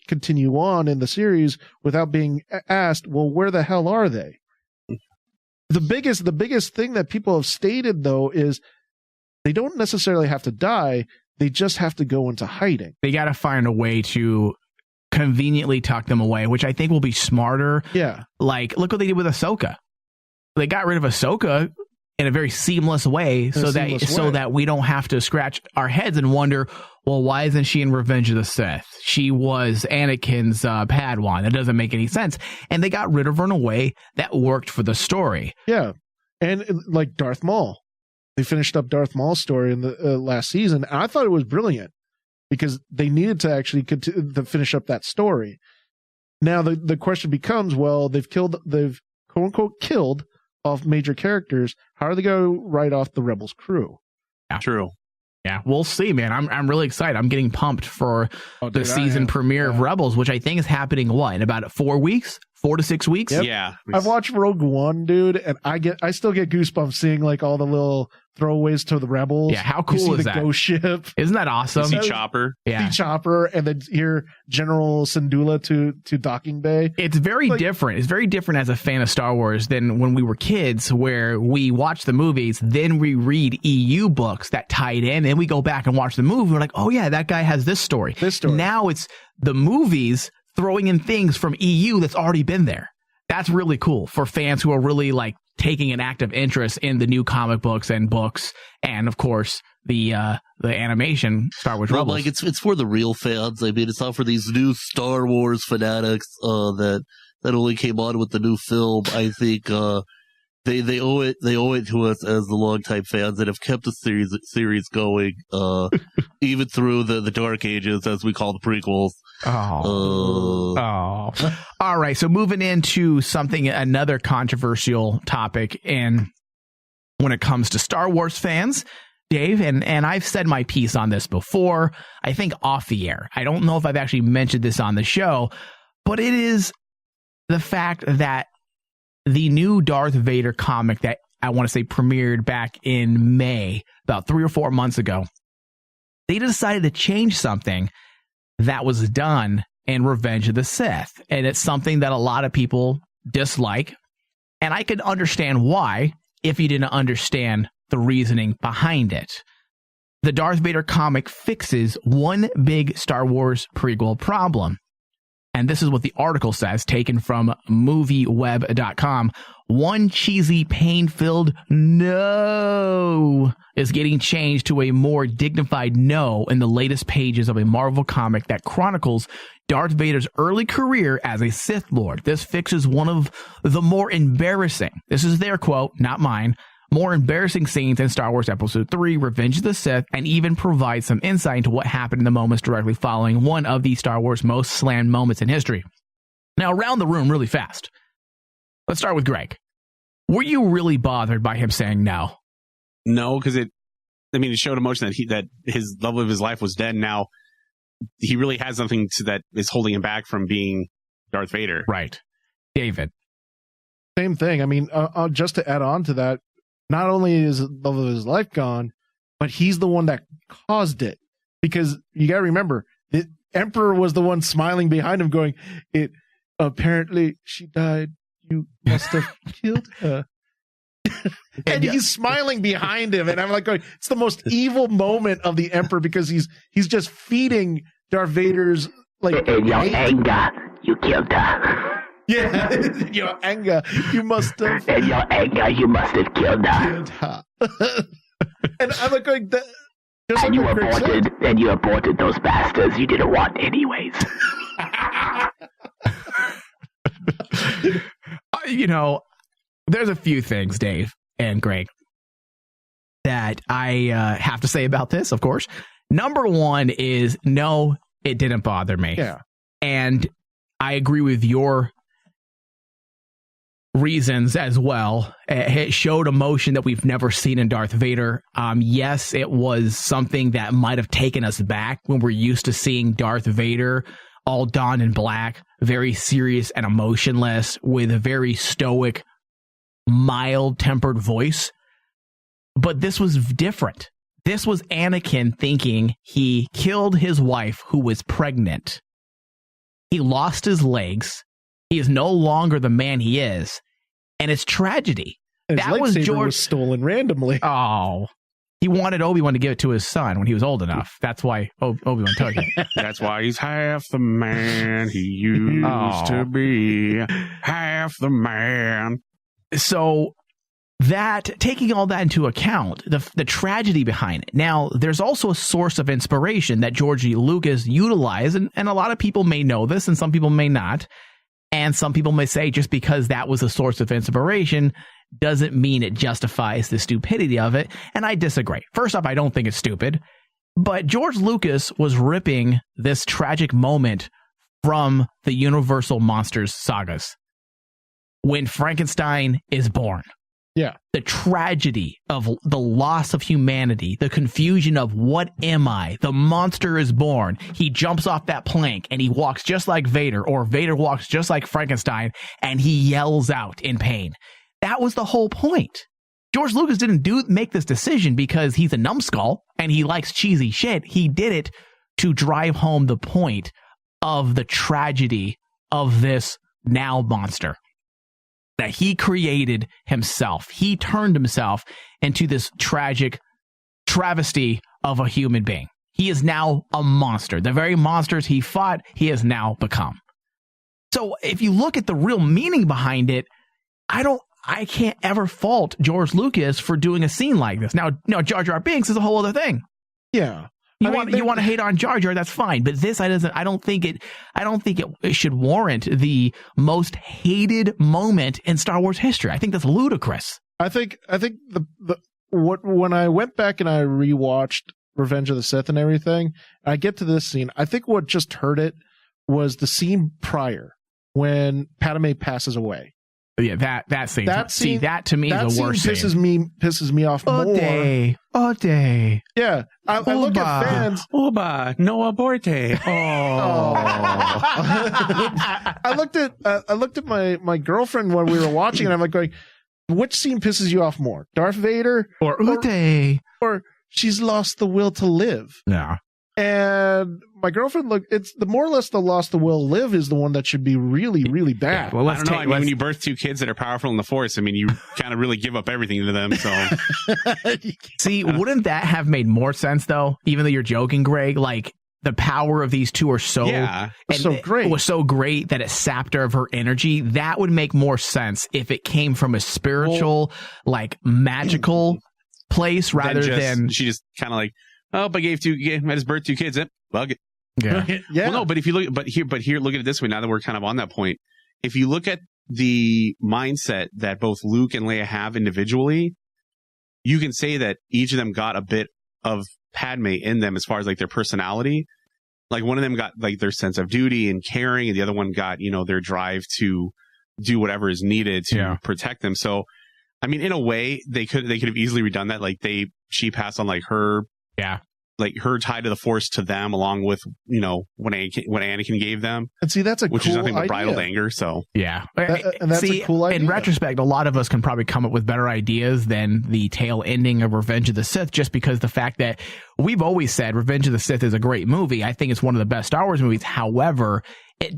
Speaker 2: continue on in the series without being asked, well, where the hell are they? The biggest thing that people have stated, though, is they don't necessarily have to die. They just have to go into hiding.
Speaker 3: They got to find a way to conveniently tuck them away, which I think will be smarter.
Speaker 2: Yeah.
Speaker 3: Like, look what they did with Ahsoka. They got rid of Ahsoka in a very seamless way so that we don't have to scratch our heads and wonder, well, why isn't she in Revenge of the Sith? She was Anakin's Padawan. That doesn't make any sense. And they got rid of her in a way that worked for the story.
Speaker 2: Yeah. And like Darth Maul. They finished up Darth Maul's story in the last season. And I thought it was brilliant because they needed to actually to finish up that story. Now the question becomes, well, they've quote unquote killed off major characters. How are they going to write off the Rebels crew?
Speaker 3: Yeah.
Speaker 8: True.
Speaker 3: Yeah, we'll see, man. I'm really excited. I'm getting pumped for the season premiere of Rebels, which I think is happening in about 4 weeks, 4 to 6 weeks.
Speaker 2: Yep.
Speaker 8: Yeah,
Speaker 2: I've watched Rogue One, dude, and I still get goosebumps seeing like all the little throwaways to the Rebels.
Speaker 3: Yeah, how cool is that?
Speaker 2: The ghost ship.
Speaker 3: Isn't that awesome?
Speaker 8: See Chopper.
Speaker 3: Yeah,
Speaker 2: see Chopper, and then hear General Syndulla to docking bay.
Speaker 3: It's very different. It's very different as a fan of Star Wars than when we were kids, where we watch the movies, then we read EU books that tied in, and we go back and watch the movie. We're like, oh yeah, that guy has this story. Now it's the movies throwing in things from EU that's already been there. That's really cool for fans who are really like taking an active interest in the new comic books, and of course the animation Star Wars Rebels.
Speaker 9: Like it's for the real fans. I mean, it's not for these new Star Wars fanatics that only came on with the new film. I think they owe it to us as the longtime fans that have kept the series going even through the Dark Ages, as we call the prequels.
Speaker 3: All right, so moving into another controversial topic, and when it comes to Star Wars fans, Dave, and I've said my piece on this before, I think off the air. I don't know if I've actually mentioned this on the show, but it is the fact that the new Darth Vader comic that I want to say premiered back in May, about 3 or 4 months ago, they decided to change something that was done in Revenge of the Sith. And it's something that a lot of people dislike. And I can understand why if you didn't understand the reasoning behind it. The Darth Vader comic fixes one big Star Wars prequel problem. And this is what the article says, taken from movieweb.com. One cheesy, pain-filled no is getting changed to a more dignified no in the latest pages of a Marvel comic that chronicles Darth Vader's early career as a Sith Lord. This fixes one of the more embarrassing, this is their quote, not mine, more embarrassing scenes in Star Wars Episode 3, Revenge of the Sith, and even provides some insight into what happened in the moments directly following one of the Star Wars most slammed moments in history. Now, around the room really fast. Let's start with Greg. Were you really bothered by him saying no?
Speaker 8: No, because it showed emotion that his love of his life was dead. And now he really has something that is holding him back from being Darth Vader.
Speaker 3: Right. David.
Speaker 2: Same thing. I mean, just to add on to that, not only is the love of his life gone, but he's the one that caused it. Because you got to remember, the Emperor was the one smiling behind him going, apparently she died. You must have killed her. And he's smiling behind him. And I'm like going, it's the most evil moment of the Emperor because he's just feeding Darth Vader's like
Speaker 10: in your anger, you killed her.
Speaker 2: Yeah, in your anger, you must have.
Speaker 10: In your anger, you must have killed her.
Speaker 2: And I'm like going, just
Speaker 10: And
Speaker 2: like
Speaker 10: you aborted those bastards you didn't want anyways.
Speaker 3: There's a few things, Dave and Greg, that I have to say about this, of course. Number one is, no, it didn't bother me.
Speaker 2: Yeah.
Speaker 3: And I agree with your reasons as well. It showed emotion that we've never seen in Darth Vader. Yes, it was something that might have taken us back when we're used to seeing Darth Vader all donned in black, very serious and emotionless, with a very stoic, mild-tempered voice. But this was different. This was Anakin thinking he killed his wife who was pregnant. He lost his legs. He is no longer the man he is, and it's tragedy.
Speaker 2: His
Speaker 3: that was
Speaker 2: George was stolen randomly.
Speaker 3: Oh, he wanted Obi-Wan to give it to his son when he was old enough. That's why Obi-Wan took it.
Speaker 8: That's why he's half the man he used to be. Half the man.
Speaker 3: So that, taking all that into account, the tragedy behind it. Now, there's also a source of inspiration that George Lucas utilized, and a lot of people may know this, and some people may not. And some people may say just because that was a source of inspiration doesn't mean it justifies the stupidity of it. And I disagree. First off, I don't think it's stupid. But George Lucas was ripping this tragic moment from the Universal Monsters sagas. When Frankenstein is born.
Speaker 2: Yeah.
Speaker 3: The tragedy of the loss of humanity, the confusion of what am I? The monster is born. He jumps off that plank and he walks just like Vader, or Vader walks just like Frankenstein, and he yells out in pain. That was the whole point. George Lucas didn't make this decision because he's a numbskull and he likes cheesy shit. He did it to drive home the point of the tragedy of this now monster that he created himself. He turned himself into this tragic travesty of a human being. He is now a monster. The very monsters he fought, he has now become. So if you look at the real meaning behind it, I can't ever fault George Lucas for doing a scene like this. Now, Jar Jar Binks is a whole other thing.
Speaker 2: Yeah.
Speaker 3: You want to hate on Jar Jar, that's fine. But this, I don't think it should warrant the most hated moment in Star Wars history. I think that's ludicrous.
Speaker 2: I think when I went back and I rewatched Revenge of the Sith and everything, I get to this scene. I think what just hurt it was the scene prior when Padme passes away.
Speaker 3: Yeah, that scene. See, that to me is the worst scene.
Speaker 2: Pisses me off more.
Speaker 3: All day.
Speaker 2: Yeah, I look at fans.
Speaker 8: Uba, no aborte.
Speaker 3: Oh.
Speaker 2: I looked at my girlfriend when we were watching, and I'm like going, which scene pisses you off more, Darth Vader or she's lost the will to live?
Speaker 3: Yeah.
Speaker 2: And my girlfriend it's the more or less the lost the will live is the one that should be really, really bad.
Speaker 8: Yeah, well, I don't know. I mean, when you birth two kids that are powerful in the Force, I mean, you kind of really give up everything to them. So,
Speaker 3: see, wouldn't that have made more sense though? Even though you're joking, Greg, like the power of these two are so great. It was so great that it sapped her of her energy. That would make more sense if it came from a spiritual, magical place rather than
Speaker 8: she just kind of like. Oh, but I just birthed two kids. Bug it.
Speaker 3: Yeah.
Speaker 2: Yeah.
Speaker 8: Well, no, but if you look, here, look at it this way. Now that we're kind of on that point, if you look at the mindset that both Luke and Leia have individually, you can say that each of them got a bit of Padme in them as far as like their personality. Like one of them got like their sense of duty and caring, and the other one got, their drive to do whatever is needed to protect them. So, I mean, in a way, they could have easily redone that. Like she passed on like her.
Speaker 3: Yeah.
Speaker 8: Like her tie to the Force to them, along with, what Anakin gave them.
Speaker 2: And see, that's
Speaker 8: which
Speaker 2: cool
Speaker 8: is nothing but
Speaker 2: idea.
Speaker 8: bridled anger. So,
Speaker 3: yeah.
Speaker 2: And that's a cool idea.
Speaker 3: In retrospect, a lot of us can probably come up with better ideas than the tail ending of Revenge of the Sith, just because the fact that we've always said Revenge of the Sith is a great movie. I think it's one of the best Star Wars movies. However,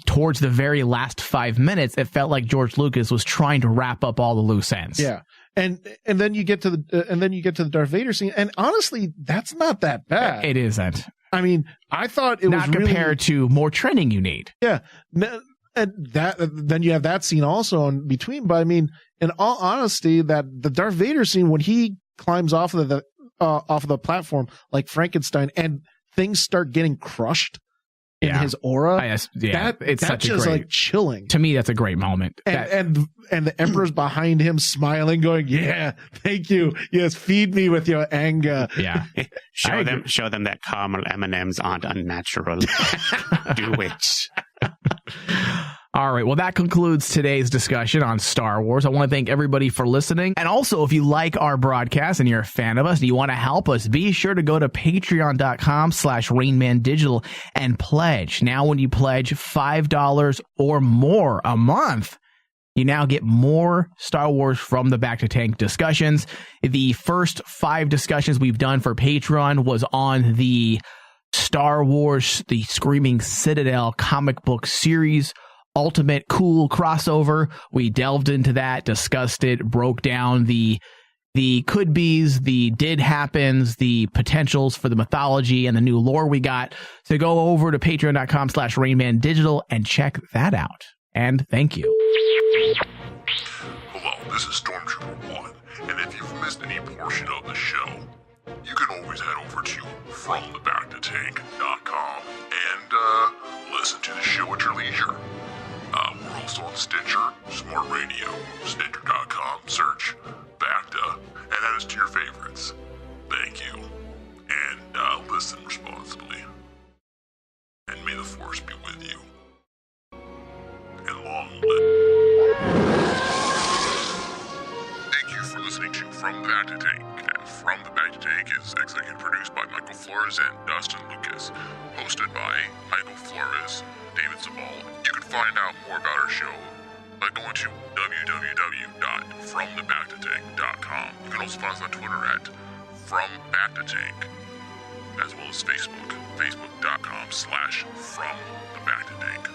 Speaker 3: towards the very last 5 minutes, it felt like George Lucas was trying to wrap up all the loose ends.
Speaker 2: Yeah. And then you get to the Darth Vader scene, and honestly, that's not that bad.
Speaker 3: It isn't.
Speaker 2: I mean, I thought it was
Speaker 3: not compared to more training you need.
Speaker 2: Yeah, And that then you have that scene also in between. But I mean, in all honesty, that the Darth Vader scene when he climbs off of the platform like Frankenstein and things start getting crushed in his aura.
Speaker 3: It's
Speaker 2: that's
Speaker 3: such
Speaker 2: just
Speaker 3: a great,
Speaker 2: like chilling.
Speaker 3: To me, that's a great moment.
Speaker 2: And the Emperor's behind him smiling, going, "Yeah, thank you. Yes, feed me with your anger."
Speaker 3: Yeah.
Speaker 8: show them that caramel M&Ms aren't unnatural. Do it.
Speaker 3: All right. Well, that concludes today's discussion on Star Wars. I want to thank everybody for listening. And also, if you like our broadcast and you're a fan of us and you want to help us, be sure to go to patreon.com/RainmanDigital and pledge. Now, when you pledge $5 or more a month, you now get more Star Wars from the Back to Tank discussions. The first 5 discussions we've done for Patreon was on the Star Wars, the Screaming Citadel comic book series, ultimate cool crossover. We delved into that, discussed it, broke down the could be's, the did happens, the potentials for the mythology and the new lore we got. So go over to patreon.com/RainmanDigital and check that out. And thank you.
Speaker 1: Hello, this is Stormtrooper 1, and if you've missed any portion of the show, you can always head over to FromTheBacktToTank.com and listen to the show at your leisure. We're also on Stitcher, Smart Radio, Stitcher.com, search Bacta, and add us to your favorites. Thank you, and listen responsibly. And may the Force be with you. And long live. Thank you for listening to From the Back to Tank. And From the Back to Tank is executive produced by Michael Flores and Dustin Lucas. Hosted by Michael Flores, David Zabal. You can find out more about our show by going to www.fromthebacktotake.com. You can also find us on Twitter at FromBackToTank, as well as Facebook, facebook.com/FromTheBackToTank.